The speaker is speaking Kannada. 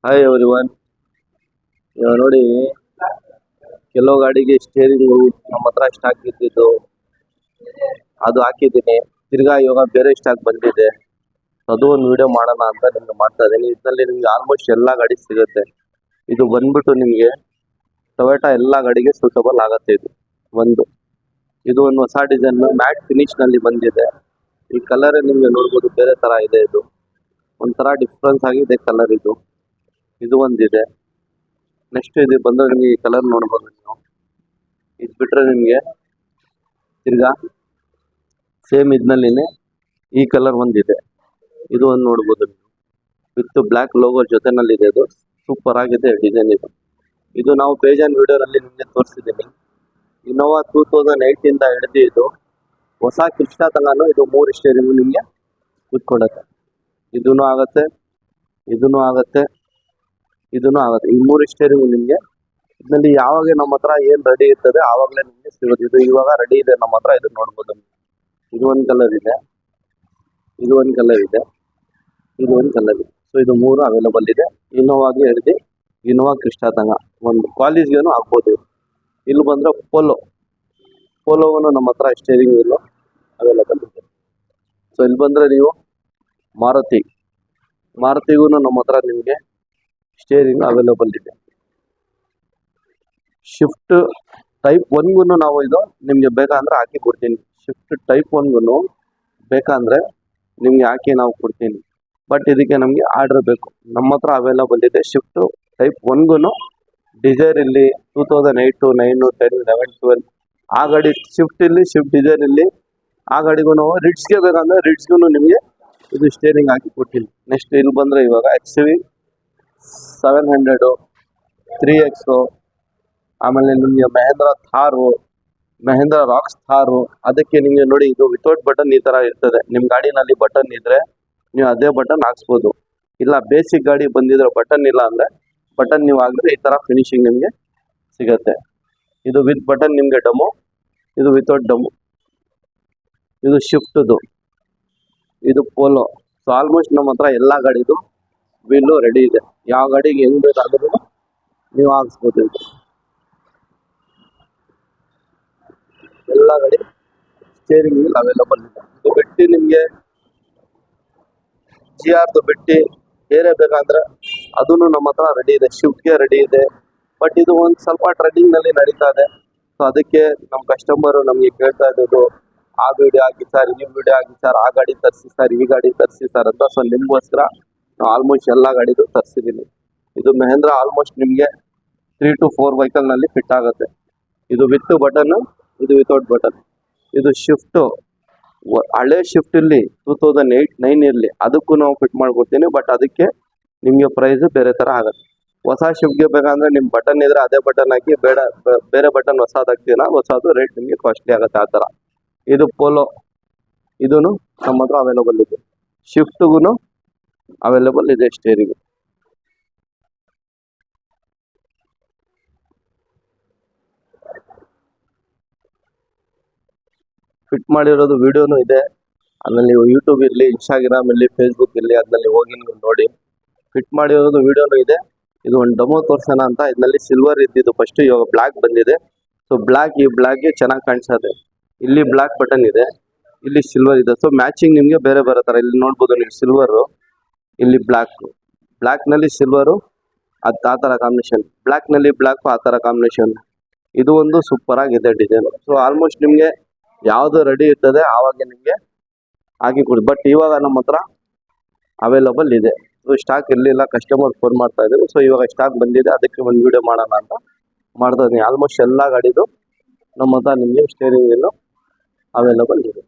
Hi everyone. ಇವಾಗ ನೋಡಿ, ಕೆಲವು ಗಾಡಿಗೆ ಸ್ಟೇರಿಂಗು ನಮ್ಮ ಹತ್ರ ಸ್ಟಾಕ್ ಇದ್ದಿದ್ದು ಅದು ಹಾಕಿದ್ದೀನಿ. ತಿರ್ಗಾ ಇವಾಗ ಬೇರೆ ಸ್ಟಾಕ್ ಬಂದಿದೆ. ಅದು ಒಂದು ವಿಡಿಯೋ ಮಾಡೋಣ ಅಂತ ನಿಮ್ಗೆ ಮಾಡ್ತಾ ಇದ್ದೀನಿ. ಇದರಲ್ಲಿ ನಿಮ್ಗೆ ಆಲ್ಮೋಸ್ಟ್ ಎಲ್ಲ ಗಾಡಿ ಸಿಗುತ್ತೆ. ಇದು ಬಂದ್ಬಿಟ್ಟು ನಿಮಗೆ ಟೊಯೋಟಾ ಎಲ್ಲ ಗಾಡಿಗೆ ಸೂಟಬಲ್ ಆಗುತ್ತೆ. ಇದು ಒಂದು ಹೊಸ ಡಿಸೈನ್ ಮ್ಯಾಟ್ ಫಿನಿಶ್ ನಲ್ಲಿ ಬಂದಿದೆ. ಈ ಕಲರ್ ನಿಮ್ಗೆ ನೋಡ್ಬೋದು, ಬೇರೆ ತರ ಇದೆ. ಇದು ಒಂಥರ ಡಿಫ್ರೆನ್ಸ್ ಆಗಿದೆ ಕಲರ್. ಇದು ಒಂದಿದೆ. ನೆಕ್ಸ್ಟ್ ಇದು ಬಂದ್ರೆ ನಿಮಗೆ ಈ ಕಲರ್ ನೋಡ್ಬೋದು ನೀವು. ಇದು ಬಿಟ್ರೆ ನಿಮಗೆ ತಿರ್ಗಾ ಸೇಮ್ ಇದ್ನಲ್ಲಿನೇ ಈ ಕಲರ್ ಒಂದಿದೆ. ಇದು ಒಂದು ನೋಡ್ಬೋದು ನೀವು, ವಿತ್ ಬ್ಲ್ಯಾಕ್ ಲೋಗೋ ಜೊತೆನಲ್ಲಿದೆ. ಇದು ಸೂಪರ್ ಆಗಿದೆ ಡಿಸೈನ್. ಇದು ನಾವು ಪೇಜನ್ ವಿಡಿಯೋನಲ್ಲಿ ನಿಮಗೆ ತೋರಿಸಿದ್ದೀನಿ. ಇನೋವಾ 2008 ಇಂದ ಹಿಡಿದು ಇದು ಹೊಸ ಕ್ರಿಸ್ಟಾ ತನಕ ಇದು 3 ಸ್ಟೇರಿಂಗು ನಿಮಗೆ ಕೂತ್ಕೊಡುತ್ತೆ. ಇದೂ ಆಗುತ್ತೆ, ಇದೂ ಆಗುತ್ತೆ, ಇದೂ ಆಗುತ್ತೆ. ಈ 3 ಸ್ಟೇರಿಂಗು ನಿಮಗೆ ಇದರಲ್ಲಿ ಯಾವಾಗ ನಮ್ಮ ಹತ್ರ ಏನು ರೆಡಿ ಇರ್ತದೆ ಆವಾಗಲೇ ನಿಮಗೆ ಸಿಗುತ್ತೆ. ಇದು ಇವಾಗ ರೆಡಿ ಇದೆ ನಮ್ಮ ಹತ್ರ. ಇದು ನೋಡ್ಬೋದು. ಇದು ಒಂದು ಕಲರ್ ಇದೆ, ಇದು ಒಂದು ಕಲರ್ ಇದೆ, ಇದು ಒಂದು ಕಲರ್ ಇದೆ. ಸೊ ಇದು 3 ಅವೈಲೇಬಲ್ ಇದೆ. ಇನೋವಾಗೆ ಹಿಡಿದು ಇನೋವಾ ಕ್ರಿಸ್ಟಾ ತನಕ ಒಂದು ಕಾಲೇಜ್ಗೇನು ಆಗ್ಬೋದು. ಇಲ್ಲಿ ಬಂದರೆ ಪೋಲೋವನ್ನು ನಮ್ಮ ಹತ್ರ ಸ್ಟೇರಿಂಗ್ ವೀಲು ಅವೈಲೇಬಲ್ ಇದೆ. ಸೊ ಇಲ್ಲಿ ಬಂದರೆ ನೀವು ಮಾರುತಿಗೂ ನಮ್ಮ ಹತ್ರ ನಿಮಗೆ ಸ್ಟೇರಿಂಗ್ ಅವೈಲೇಬಲ್ ಇದೆ. ಶಿಫ್ಟ್ ಟೈಪ್ 1ಗೂ ನಾವು ಇದು ನಿಮಗೆ ಬೇಕಂದ್ರೆ ಹಾಕಿ ಕೊಡ್ತೀನಿ. ಶಿಫ್ಟ್ ಟೈಪ್ 1ಗೂ ಬೇಕಂದ್ರೆ ನಿಮಗೆ ಹಾಕಿ ನಾವು ಕೊಡ್ತೀನಿ. ಬಟ್ ಇದಕ್ಕೆ ನಮಗೆ ಆರ್ಡರ್ ಬೇಕು. ನಮ್ಮ ಹತ್ರ ಅವೈಲೇಬಲ್ ಇದೆ ಶಿಫ್ಟ್ ಟೈಪ್ 1ಗೂ. ಡಿಸೈರ್ ಇಲ್ಲಿ 2008, 9, 10, 11, 12 ಆ ಗಾಡಿ ಶಿಫ್ಟ್ ಇಲ್ಲಿ, ಶಿಫ್ಟ್ ಡಿಸೈರ್ ಇಲ್ಲಿ. ಆ ಗಾಡಿಗೂ ನಾವು ರಿಡ್ಸ್ಗೆ ಬೇಕಂದ್ರೆ ರಿಡ್ಸ್ಗೂ ನಿಮಗೆ ಇದು ಸ್ಟೇರಿಂಗ್ ಹಾಕಿ ಕೊಡ್ತೀನಿ. ನೆಕ್ಸ್ಟ್ ಇಲ್ಲಿ ಬಂದರೆ ಇವಾಗ XV 700, 3X, ಆಮೇಲೆ ನಿಮಗೆ ಮಹೇಂದ್ರ ಥಾರು, ಮಹೇಂದ್ರ ರಾಕ್ಸ್ ಥಾರು. ಅದಕ್ಕೆ ನಿಮಗೆ ನೋಡಿ, ಇದು ವಿತೌಟ್ ಬಟನ್ ಈ ಥರ ಇರ್ತದೆ. ನಿಮ್ಮ ಗಾಡಿನಲ್ಲಿ ಬಟನ್ ಇದ್ದರೆ ನೀವು ಅದೇ ಬಟನ್ ಹಾಕ್ಸ್ಬೋದು. ಇಲ್ಲ ಬೇಸಿಕ್ ಗಾಡಿ ಬಂದಿದ್ರೆ ಬಟನ್ ಇಲ್ಲ ಅಂದರೆ ಬಟನ್ ನೀವು ಹಾಕಿದ್ರೆ ಈ ಥರ ಫಿನಿಶಿಂಗ್ ನಿಮಗೆ ಸಿಗುತ್ತೆ. ಇದು ವಿತ್ ಬಟನ್ ನಿಮಗೆ ಡಮೋ, ಇದು ವಿತೌಟ್ ಡಮೋ. ಇದು ಶಿಫ್ಟ್ದು, ಇದು ಪೋಲೋ. ಸೊ ಆಲ್ಮೋಸ್ಟ್ ನಮ್ಮ ಹತ್ರ ಎಲ್ಲ ಗಾಡಿದು ವೀಲು ರೆಡಿ ಇದೆ. ಯಾವ ಗಾಡಿಗೆ ಹೆಂಗೆ ಬೇಕಾದ್ರೂ ನೀವು ಹಾಕ್ಸ್ಬೋದು. ಎಲ್ಲ ಗಾಡಿ ಸ್ಟೇರಿಂಗ್ ವೀಲ್ ಅವೈಲೇಬಲ್ ಇದೆ. ಇದು ಬಿಟ್ಟು ನಿಮಗೆ GRದು ಬಿಟ್ಟು ಬೇರೆ ಬೇಕಂದ್ರೆ ಅದೂ ನಮ್ಮ ಹತ್ರ ರೆಡಿ ಇದೆ. ಶಿಫ್ಟ್ಗೆ ರೆಡಿ ಇದೆ. ಬಟ್ ಇದು ಒಂದು ಸ್ವಲ್ಪ ಟ್ರೆಂಡಿಂಗ್ನಲ್ಲಿ ನಡೀತಾ ಇದೆ. ಸೊ ಅದಕ್ಕೆ ನಮ್ಮ ಕಸ್ಟಮರು ನಮಗೆ ಕೇಳ್ತಾ ಇದ್ದದ್ದು, ಆ ವಿಡಿಯೋ ಹಾಕಿ ಸರ್, ಈ ವಿಡಿಯೋ ಹಾಕಿ ಸರ್, ಆ ಗಾಡಿ ತರಿಸಿ ಸರ್, ಈ ಗಾಡಿ ತರಿಸಿ ಸರ್ ಅಂತ. ಸೊ ನಿಮಗೋಸ್ಕರ ನಾವು ಆಲ್ಮೋಸ್ಟ್ ಎಲ್ಲ ಗಾಡಿದು ತರಿಸಿದ್ದೀನಿ. ಇದು ಮಹೇಂದ್ರ ಆಲ್ಮೋಸ್ಟ್ ನಿಮಗೆ 3 to 4 ವೆಹಿಕಲ್ನಲ್ಲಿ ಫಿಟ್ ಆಗುತ್ತೆ. ಇದು ವಿತ್ ಬಟನ್ನು, ಇದು ವಿತೌಟ್ ಬಟನ್. ಇದು ಶಿಫ್ಟು ಹಳೆ ಶಿಫ್ಟ್ ಇಲ್ಲಿ 2008, 9 ಇರಲಿ, ಅದಕ್ಕೂ ನಾವು ಫಿಟ್ ಮಾಡ್ಕೊಡ್ತೀನಿ. ಬಟ್ ಅದಕ್ಕೆ ನಿಮಗೆ ಪ್ರೈಸು ಬೇರೆ ಥರ ಆಗುತ್ತೆ. ಹೊಸ ಶಿಫ್ಟ್ಗೆ ಬೇಕಂದ್ರೆ ನಿಮ್ಮ ಬಟನ್ ಇದ್ರೆ ಅದೇ ಬಟನ್ ಹಾಕಿ, ಬೇರೆ ಬಟನ್ ಹೊಸದು ಹಾಕ್ತೀನ, ಹೊಸದು ರೇಟ್ ನಿಮಗೆ ಕಾಸ್ಟ್ಲಿ ಆಗುತ್ತೆ. ಆ ಥರ. ಇದು ಪೋಲೋ, ಇದೂ ನಮ್ಮ ಹತ್ರ ಅವೈಲೇಬಲ್ ಇದೆ. ಶಿಫ್ಟ್ಗೂ ಅವೈಲೇಬಲ್ ಇದೆ ಸ್ಟೇರಿಂಗ್. ಫಿಟ್ ಮಾಡಿರೋದು ವಿಡಿಯೋನು ಇದೆ. ಅದರಲ್ಲಿ ಯೂಟ್ಯೂಬ್ ಇರಲಿ, ಇನ್ಸ್ಟಾಗ್ರಾಮ್ ಇರಲಿ, ಫೇಸ್ಬುಕ್ ಇರಲಿ, ಅದರಲ್ಲಿ ಹೋಗಿ ನೀವು ನೋಡಿ. ಫಿಟ್ ಮಾಡಿರೋದು ವಿಡಿಯೋನು ಇದೆ. ಇದು ಒಂದು ಡೆಮೋ ತೋರಿಸೋಣ ಅಂತ. ಇದರಲ್ಲಿ ಸಿಲ್ವರ್ ಇದ್ದಿದ್ದು ಫಸ್ಟ್, ಇವಾಗ ಬ್ಲ್ಯಾಕ್ ಬಂದಿದೆ. ಸೊ ಈ ಬ್ಲ್ಯಾಕ್ಗೆ ಚೆನ್ನಾಗಿ ಕಾಣಿಸುತ್ತೆ. ಇಲ್ಲಿ ಬ್ಲ್ಯಾಕ್ ಬಟನ್ ಇದೆ, ಇಲ್ಲಿ ಸಿಲ್ವರ್ ಇದೆ. ಸೊ ಮ್ಯಾಚಿಂಗ್ ನಿಮಗೆ ಬೇರೆ ಬೇರೆ ಥರ. ಇಲ್ಲಿ ನೋಡ್ಬೋದು ನೀವು ಸಿಲ್ವರು, ಇಲ್ಲಿ ಬ್ಲ್ಯಾಕ್ನಲ್ಲಿ ಸಿಲ್ವರು, ಅದು ಆ ಥರ ಕಾಂಬಿನೇಷನ್. ಬ್ಲ್ಯಾಕ್ನಲ್ಲಿ ಬ್ಲ್ಯಾಕು ಆ ಥರ ಕಾಂಬಿನೇಷನ್. ಇದು ಒಂದು ಸೂಪರ್ ಆಗಿದೆ ಡಿಸೈನ್. ಸೊ ಆಲ್ಮೋಸ್ಟ್ ನಿಮಗೆ ಯಾವುದು ರೆಡಿ ಇರ್ತದೆ ಆವಾಗ ನಿಮಗೆ ಹಾಕಿ ಕೊಡಿ. ಬಟ್ ಇವಾಗ ನಮ್ಮ ಹತ್ರ ಅವೈಲೇಬಲ್ ಇದೆ. ಸೊ ಸ್ಟಾಕ್ ಇರಲಿಲ್ಲ, ಕಸ್ಟಮರ್ ಫೋನ್ ಮಾಡ್ತಾ ಇದ್ರು. ಸೊ ಇವಾಗ ಸ್ಟಾಕ್ ಬಂದಿದೆ, ಅದಕ್ಕೆ ಒಂದು ವಿಡಿಯೋ ಮಾಡೋಣ ಅಂತ ಮಾಡ್ತಾ ಇದ್ದೀನಿ. ಆಲ್ಮೋಸ್ಟ್ ಎಲ್ಲ ಗಾಡಿದು ನಮ್ಮ ಹತ್ರ ನಿಮಗೆ ಸ್ಟೇರಿಂಗ್ ವೀಲು ಅವೈಲೇಬಲ್ ಇದೆ.